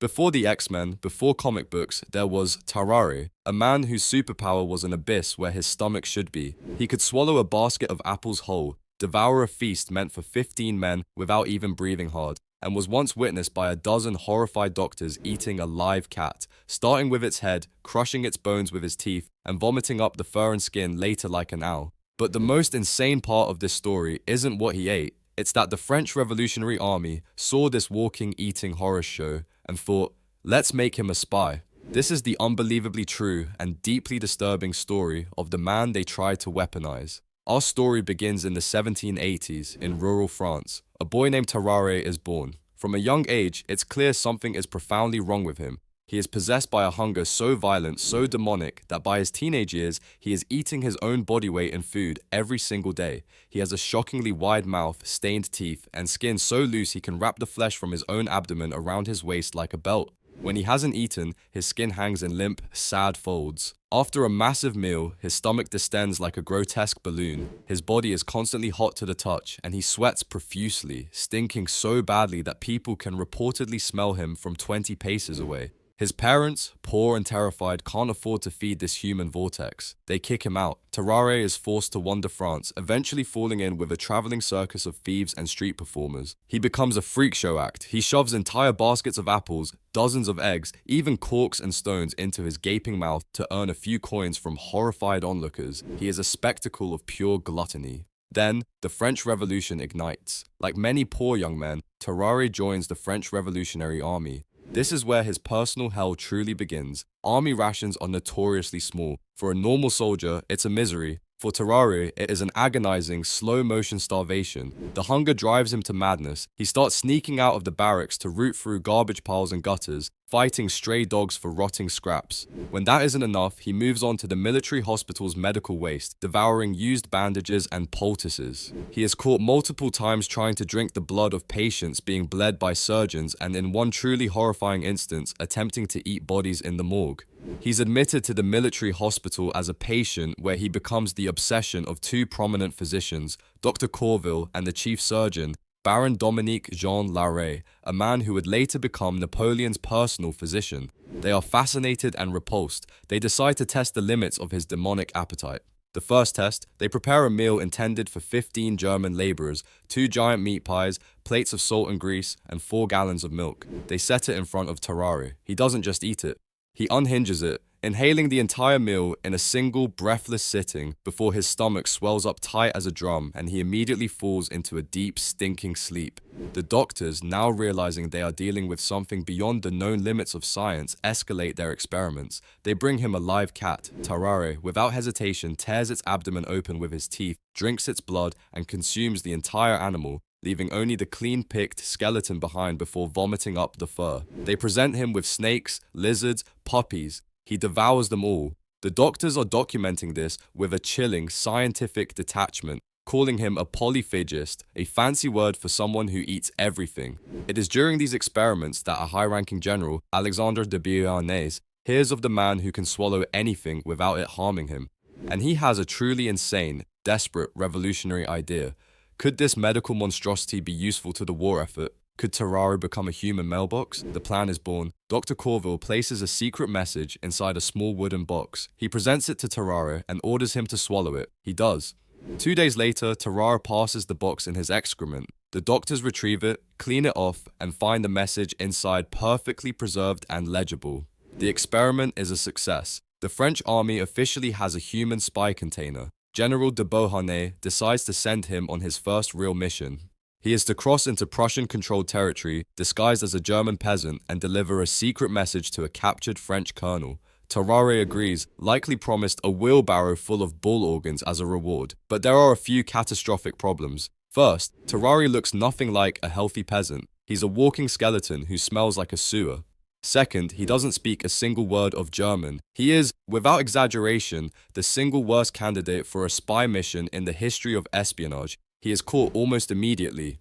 Before the X-Men, before comic books, there was Tarrare, a man whose superpower was an abyss where his stomach should be. He could swallow a basket of apples whole, devour a feast meant for 15 men without even breathing hard, and was once witnessed by a dozen horrified doctors eating a live cat, starting with its head, crushing its bones with his teeth, and vomiting up the fur and skin later like an owl. But the most insane part of this story isn't what he ate. It's that the French Revolutionary Army saw this walking, eating horror show and thought, let's make him a spy. This is the unbelievably true and deeply disturbing story of the man they tried to weaponize. Our story begins in the 1780s in rural France. A boy named Tarrare is born. From a young age, it's clear something is profoundly wrong with him. He is possessed by a hunger so violent, so demonic, that by his teenage years, he is eating his own body weight in food every single day. He has a shockingly wide mouth, stained teeth, and skin so loose he can wrap the flesh from his own abdomen around his waist like a belt. When he hasn't eaten, his skin hangs in limp, sad folds. After a massive meal, his stomach distends like a grotesque balloon. His body is constantly hot to the touch, and he sweats profusely, stinking so badly that people can reportedly smell him from 20 paces away. His parents, poor and terrified, can't afford to feed this human vortex. They kick him out. Tarrare is forced to wander France, eventually falling in with a traveling circus of thieves and street performers. He becomes a freak show act. He shoves entire baskets of apples, dozens of eggs, even corks and stones into his gaping mouth to earn a few coins from horrified onlookers. He is a spectacle of pure gluttony. Then, the French Revolution ignites. Like many poor young men, Tarrare joins the French Revolutionary Army. This is where his personal hell truly begins. Army rations are notoriously small. For a normal soldier, it's a misery. For Tarrare, it is an agonizing, slow-motion starvation. The hunger drives him to madness. He starts sneaking out of the barracks to root through garbage piles and gutters, fighting stray dogs for rotting scraps. When that isn't enough, he moves on to the military hospital's medical waste, devouring used bandages and poultices. He is caught multiple times trying to drink the blood of patients being bled by surgeons, and in one truly horrifying instance, attempting to eat bodies in the morgue. He's admitted to the military hospital as a patient, where he becomes the obsession of two prominent physicians, Dr. Corville and the chief surgeon, Baron Dominique Jean Larrey, a man who would later become Napoleon's personal physician. They are fascinated and repulsed. They decide to test the limits of his demonic appetite. The first test, they prepare a meal intended for 15 German laborers, 2 giant meat pies, plates of salt and grease, and 4 gallons of milk. They set it in front of Tarrare. He doesn't just eat it. He unhinges it, inhaling the entire meal in a single, breathless sitting before his stomach swells up tight as a drum and he immediately falls into a deep, stinking sleep. The doctors, now realizing they are dealing with something beyond the known limits of science, escalate their experiments. They bring him a live cat. Tarrare, without hesitation, tears its abdomen open with his teeth, drinks its blood, and consumes the entire animal, leaving only the clean-picked skeleton behind before vomiting up the fur. They present him with snakes, lizards, puppies. He devours them all. The doctors are documenting this with a chilling scientific detachment, calling him a polyphagist, a fancy word for someone who eats everything. It is during these experiments that a high-ranking general, Alexandre de Beauharnais, hears of the man who can swallow anything without it harming him. And he has a truly insane, desperate, revolutionary idea. Could this medical monstrosity be useful to the war effort? Could Tarrare become a human mailbox? The plan is born. Dr. Corville places a secret message inside a small wooden box. He presents it to Tarrare and orders him to swallow it. He does. 2 days later, Tarrare passes the box in his excrement. The doctors retrieve it, clean it off, and find the message inside perfectly preserved and legible. The experiment is a success. The French army officially has a human spy container. General de Beauharnais decides to send him on his first real mission. He is to cross into Prussian-controlled territory, disguised as a German peasant, and deliver a secret message to a captured French colonel. Tarrare agrees, likely promised a wheelbarrow full of bull organs as a reward. But there are a few catastrophic problems. First, Tarrare looks nothing like a healthy peasant. He's a walking skeleton who smells like a sewer. Second, he doesn't speak a single word of German. He is, without exaggeration, the single worst candidate for a spy mission in the history of espionage. He is caught almost immediately.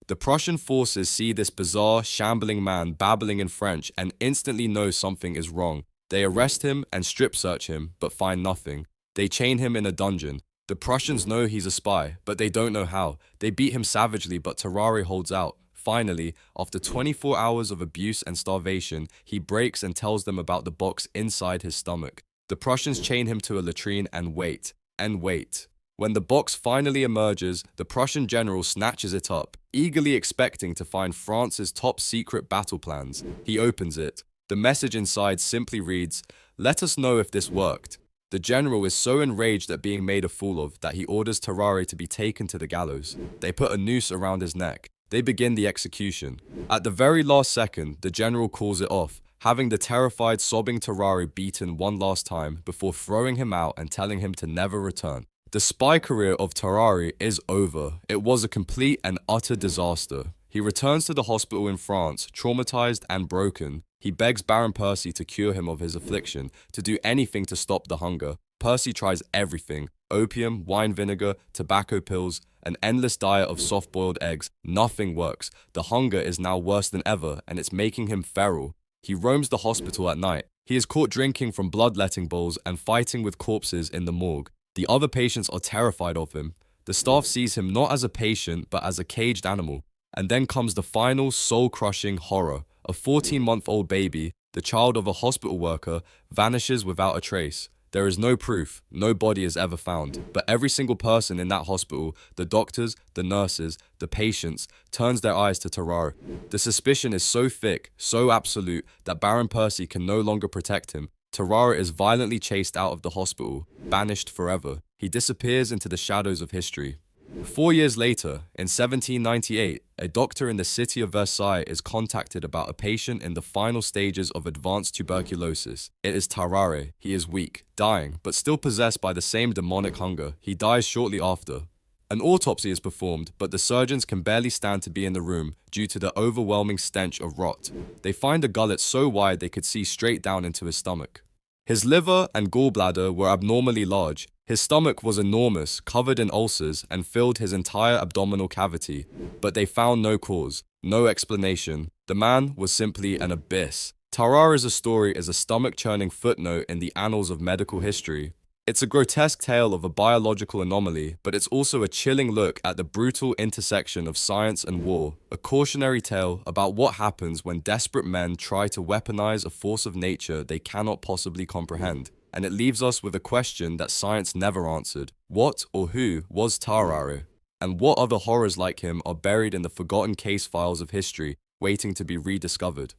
The Prussian forces see this bizarre, shambling man babbling in French and instantly know something is wrong. They arrest him and strip search him, but find nothing. They chain him in a dungeon. The Prussians know he's a spy, but they don't know how. They beat him savagely, but Tarrare holds out. finally, after 24 hours of abuse and starvation, he breaks and tells them about the box inside his stomach. The Prussians chain him to a latrine and wait, and wait. When the box finally emerges, the Prussian general snatches it up, eagerly expecting to find France's top-secret battle plans. He opens it. The message inside simply reads, "Let us know if this worked." The general is so enraged at being made a fool of that he orders Tarrare to be taken to the gallows. They put a noose around his neck. They begin the execution. At the very last second, the general calls it off, having the terrified, sobbing Tarrare beaten one last time before throwing him out and telling him to never return. The spy career of Tarrare is over. It was a complete and utter disaster. He returns to the hospital in France, traumatized and broken. He begs Baron Percy to cure him of his affliction, to do anything to stop the hunger. Percy tries everything: opium, wine vinegar, tobacco pills, an endless diet of soft-boiled eggs. Nothing works. The hunger is now worse than ever, and it's making him feral. He roams the hospital at night. He is caught drinking from bloodletting bowls and fighting with corpses in the morgue. The other patients are terrified of him. The staff sees him not as a patient, but as a caged animal. And then comes the final soul-crushing horror. A 14-month-old baby, the child of a hospital worker, vanishes without a trace. There is no proof, no body is ever found, but every single person in that hospital, the doctors, the nurses, the patients, turns their eyes to Tarrare. The suspicion is so thick, so absolute, that Baron Percy can no longer protect him. Tarrare is violently chased out of the hospital, banished forever. He disappears into the shadows of history. 4 years later, in 1798, a doctor in the city of Versailles is contacted about a patient in the final stages of advanced tuberculosis. It is Tarrare. He is weak, dying, but still possessed by the same demonic hunger. He dies shortly after. An autopsy is performed, but the surgeons can barely stand to be in the room due to the overwhelming stench of rot. They find a gullet so wide they could see straight down into his stomach. His liver and gallbladder were abnormally large. His stomach was enormous, covered in ulcers, and filled his entire abdominal cavity. But they found no cause, no explanation. The man was simply an abyss. Tarrare's story is a stomach-churning footnote in the annals of medical history. It's a grotesque tale of a biological anomaly, but it's also a chilling look at the brutal intersection of science and war, a cautionary tale about what happens when desperate men try to weaponize a force of nature they cannot possibly comprehend. And it leaves us with a question that science never answered. What or who was Tarrare? And what other horrors like him are buried in the forgotten case files of history, waiting to be rediscovered?